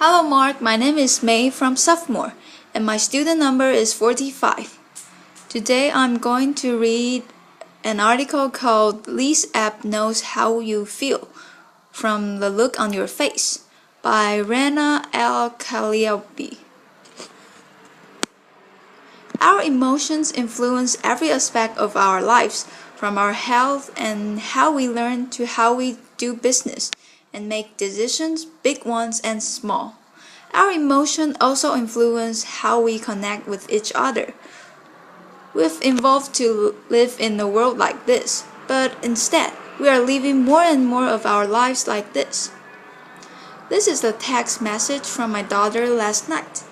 Hello Mark, my name is May from Sophomore, and my student number is 45. Today I'm going to read an article called "This App Knows How You Feel from the Look on Your Face" by Rana Kaliouby. Our emotions influence every aspect of our lives, from our health and how we learn to how we do business and make decisions, big ones and small. Our emotions also influence how we connect with each other. We've evolved to live in a world like this, but instead, we are living more and more of our lives like this. This is a text message from my daughter last night.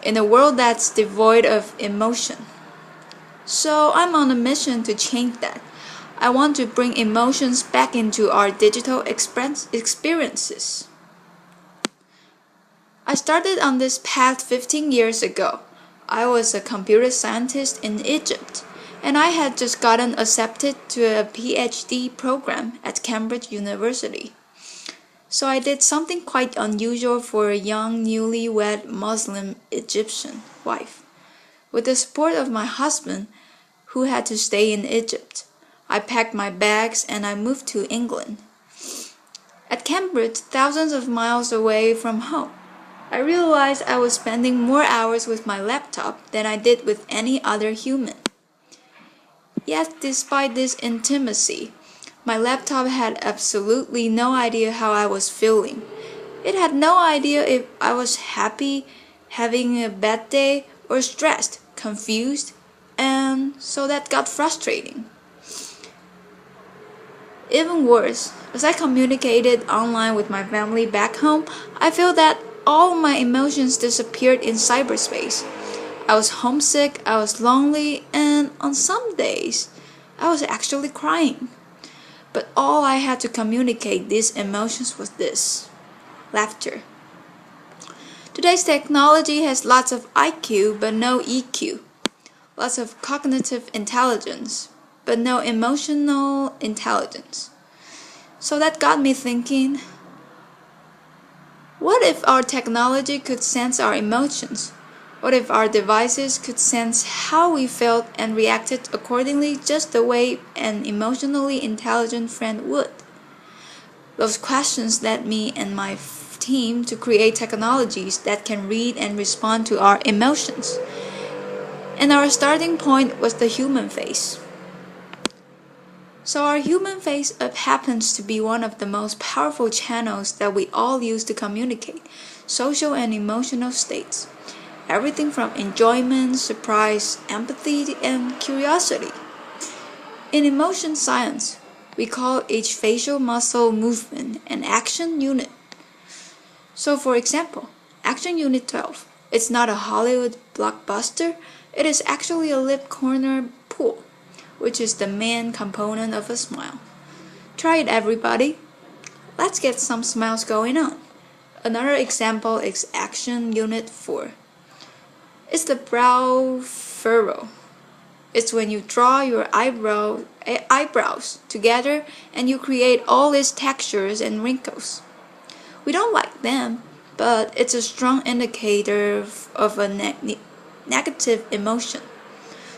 In a world that's devoid of emotion. So I'm on a mission to change that. I want to bring emotions back into our digital experiences. I started on this path 15 years ago. I was a computer scientist in Egypt, and I had just gotten accepted to a PhD program at Cambridge University. So I did something quite unusual for a young, newlywed Muslim Egyptian wife. With the support of my husband, who had to stay in Egypt, I packed my bags and I moved to England. At Cambridge, thousands of miles away from home, I realized I was spending more hours with my laptop than I did with any other human. Yet, despite this intimacy, my laptop had absolutely no idea how I was feeling. It had no idea if I was happy, having a bad day, or stressed, confused, and so that got frustrating. Even worse, as I communicated online with my family back home, I feel that all my emotions disappeared in cyberspace. I was homesick, I was lonely, and on some days, I was actually crying. But all I had to communicate these emotions was this: laughter. Today's technology has lots of IQ but no EQ. Lots of cognitive intelligence, but no emotional intelligence. So that got me thinking, what if our technology could sense our emotions? What if our devices could sense how we felt and reacted accordingly, just the way an emotionally intelligent friend would? Those questions led me and my team to create technologies that can read and respond to our emotions. And our starting point was the human face. So our human face happens to be one of the most powerful channels that we all use to communicate social and emotional states. Everything from enjoyment, surprise, empathy, and curiosity. In emotion science, we call each facial muscle movement an action unit. So for example, action unit 12, it's not a Hollywood blockbuster, it is actually a lip corner pull, which is the main component of a smile. Try it, everybody. Let's get some smiles going on. Another example is action unit 4. It's the brow furrow. It's when you draw your eyebrows together and you create all these textures and wrinkles. We don't like them, but it's a strong indicator of a negative emotion.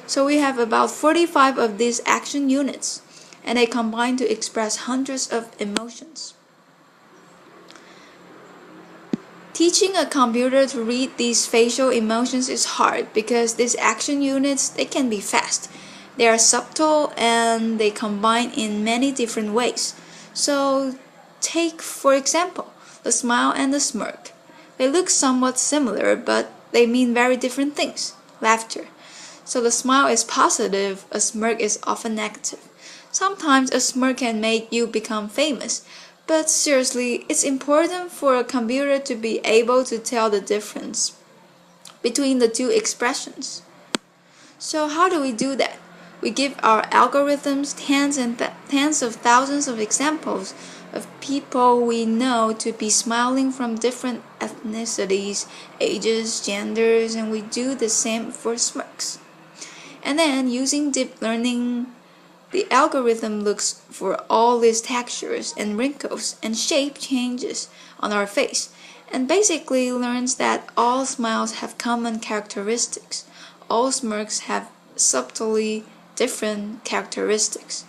So we have about 45 of these action units, and they combine to express hundreds of emotions. Teaching a computer to read these facial emotions is hard because these action units, they can be fast. They are subtle and they combine in many different ways. So take, for example, the smile and the smirk. They look somewhat similar, but they mean very different things. Laughter. So the smile is positive, a smirk is often negative. Sometimes a smirk can make you become famous, but seriously, it's important for a computer to be able to tell the difference between the two expressions. So how do we do that? We give our algorithms tens of thousands of examples of people we know to be smiling from different ethnicities, ages, genders, and we do the same for smirks. And then, using deep learning, the algorithm looks for all these textures and wrinkles and shape changes on our face and basically learns that all smiles have common characteristics. All smirks have subtly different characteristics.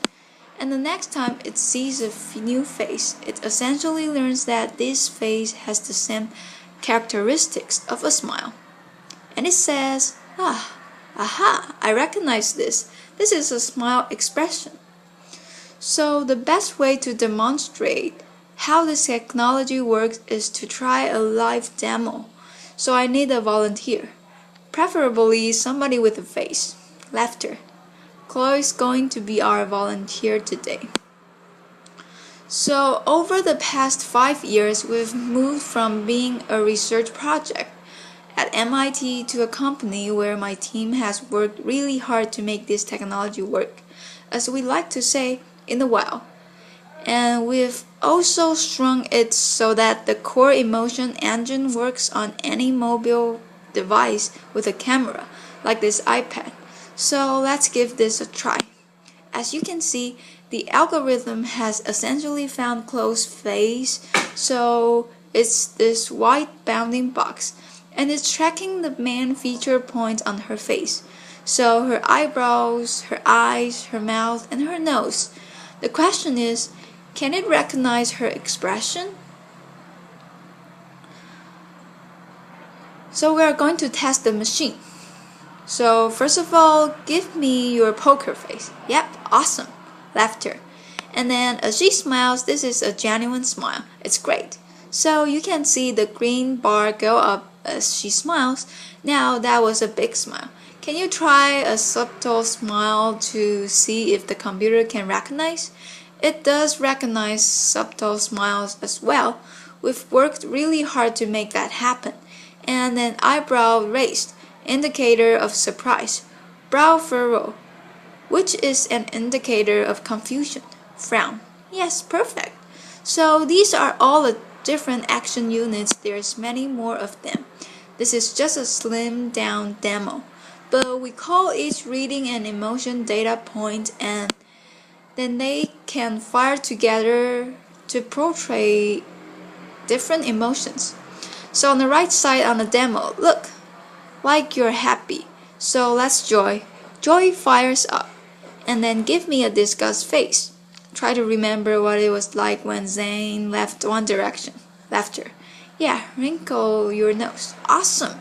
And the next time it sees a new face, it essentially learns that this face has the same characteristics of a smile. And it says, aha, I recognize this. This is a smile expression. So the best way to demonstrate how this technology works is to try a live demo. So I need a volunteer, preferably somebody with a face. Laughter. Chloe's going to be our volunteer today. So over the past 5 years, we've moved from being a research project at MIT to a company where my team has worked really hard to make this technology work, as we like to say, in the wild. And we've also strung it so that the core emotion engine works on any mobile device with a camera, like this iPad. So let's give this a try. As you can see, the algorithm has essentially found Chloe's face, so it's this white bounding box, and it's tracking the main feature points on her face. So her eyebrows, her eyes, her mouth, and her nose. The question is, can it recognize her expression? So we are going to test the machine. So first of all, give me your poker face. Yep, awesome. Laughter. And then as she smiles, this is a genuine smile. It's great. So you can see the green bar go up as she smiles. Now that was a big smile. Can you try a subtle smile to see if the computer can recognize? It does recognize subtle smiles as well. We've worked really hard to make that happen. And an eyebrow raised, indicator of surprise. Brow furrow, which is an indicator of confusion. Frown. Yes, perfect. So these are all the different action units. There's many more of them. This is just a slimmed down demo. But we call each reading an emotion data point, and then they can fire together to portray different emotions. So on the right side on the demo, look, like you're happy. So let's joy. Joy fires up. And then give me a disgust face. Try to remember what it was like when Zane left One Direction. Laughter. Yeah, wrinkle your nose. Awesome.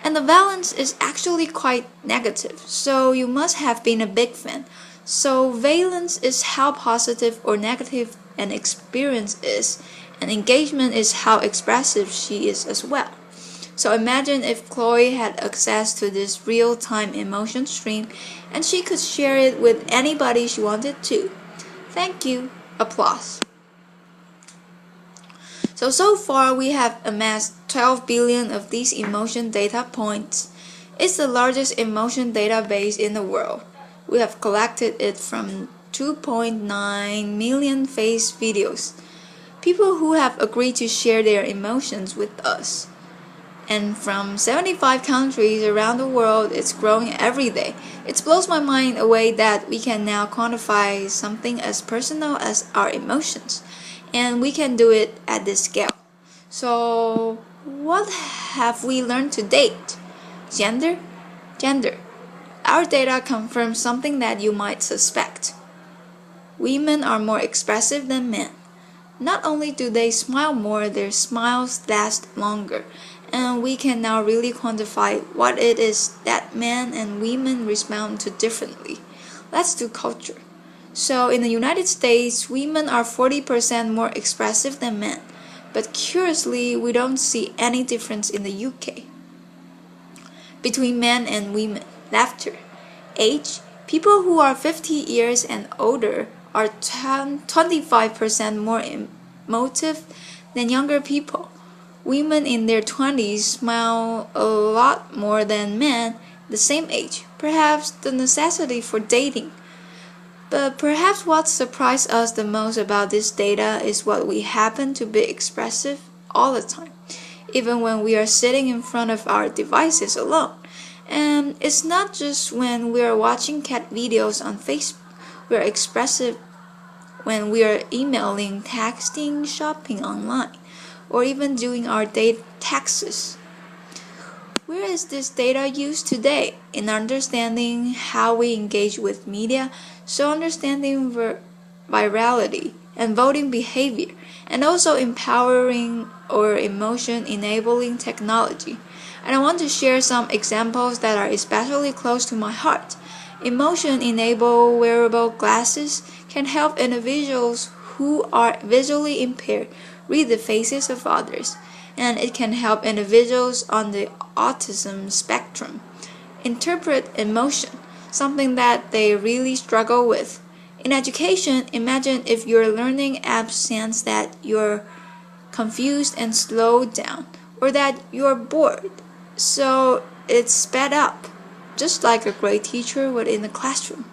And the valence is actually quite negative, so you must have been a big fan. So valence is how positive or negative an experience is, and engagement is how expressive she is as well. So imagine if Chloe had access to this real-time emotion stream and she could share it with anybody she wanted to. Thank you. Applause. So far we have amassed 12 billion of these emotion data points. It's the largest emotion database in the world. We have collected it from 2.9 million face videos. People who have agreed to share their emotions with us. And from 75 countries around the world, it's growing every day. It blows my mind away that we can now quantify something as personal as our emotions. And we can do it at this scale. So, what have we learned to date? Gender? Gender. Our data confirms something that you might suspect. Women are more expressive than men. Not only do they smile more, their smiles last longer. And we can now really quantify what it is that men and women respond to differently. Let's do culture. So in the United States, women are 40% more expressive than men. But curiously, we don't see any difference in the UK. Between men and women. Laughter. Age. People who are 50 years and older are 25% more emotive than younger people. Women in their 20s smile a lot more than men the same age. Perhaps the necessity for dating. But perhaps what surprised us the most about this data is what we happen to be expressive all the time, even when we are sitting in front of our devices alone. And it's not just when we are watching cat videos on Facebook. We are expressive when we are emailing, texting, shopping online. or even doing our taxes. Where is this data used today? In understanding how we engage with media, so understanding virality and voting behavior, and also empowering or emotion enabling technology. And I want to share some examples that are especially close to my heart. Emotion enabled wearable glasses can help individuals who are visually impaired read the faces of others, and it can help individuals on the autism spectrum interpret emotion, something that they really struggle with. In education, imagine if your learning app sense that you're confused and slowed down, or that you're bored, so it's sped up, just like a great teacher would in the classroom.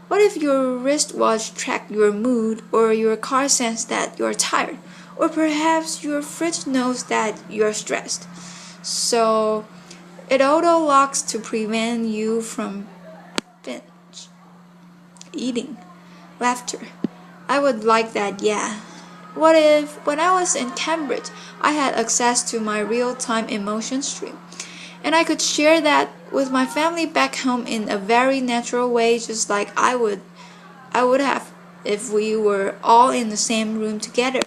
What if your wristwatch tracked your mood, or your car sensed that you're tired, or perhaps your fridge knows that you're stressed? So it auto locks to prevent you from binge eating. Laughter. I would like that, yeah. What if, when I was in Cambridge, I had access to my real-time emotion stream, and I could share that with my family back home in a very natural way, just like I would have if we were all in the same room together.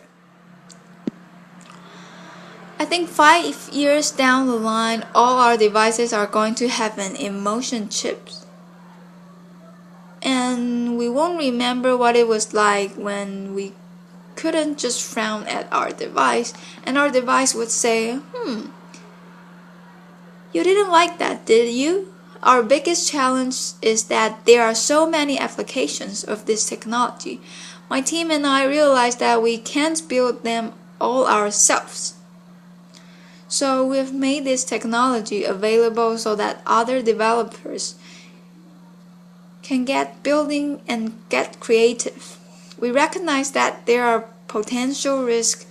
I think 5 years down the line, all our devices are going to have an emotion chip. And we won't remember what it was like when we couldn't just frown at our device, and our device would say, you didn't like that, did you? Our biggest challenge is that there are so many applications of this technology. My team and I realized that we can't build them all ourselves. So we've made this technology available so that other developers can get building and get creative. We recognize that there are potential risks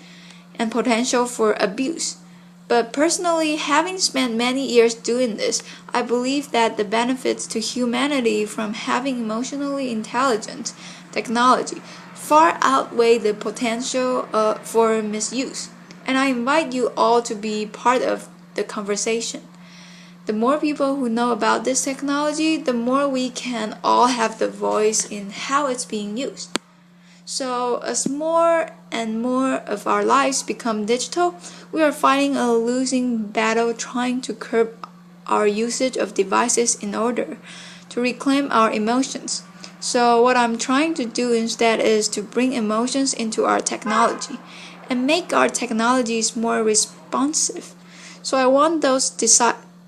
and potential for abuse. But personally, having spent many years doing this, I believe that the benefits to humanity from having emotionally intelligent technology far outweigh the potential for misuse. And I invite you all to be part of the conversation. The more people who know about this technology, the more we can all have the voice in how it's being used. So as more and more of our lives become digital, we are fighting a losing battle trying to curb our usage of devices in order to reclaim our emotions. So what I'm trying to do instead is to bring emotions into our technology and make our technologies more responsive. So I want those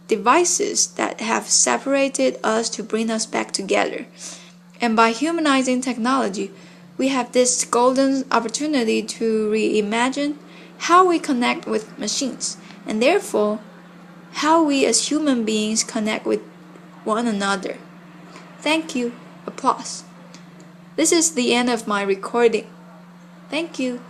devices that have separated us to bring us back together. And by humanizing technology, we have this golden opportunity to reimagine how we connect with machines, and therefore how we as human beings connect with one another. Thank you. Applause. This is the end of my recording. Thank you.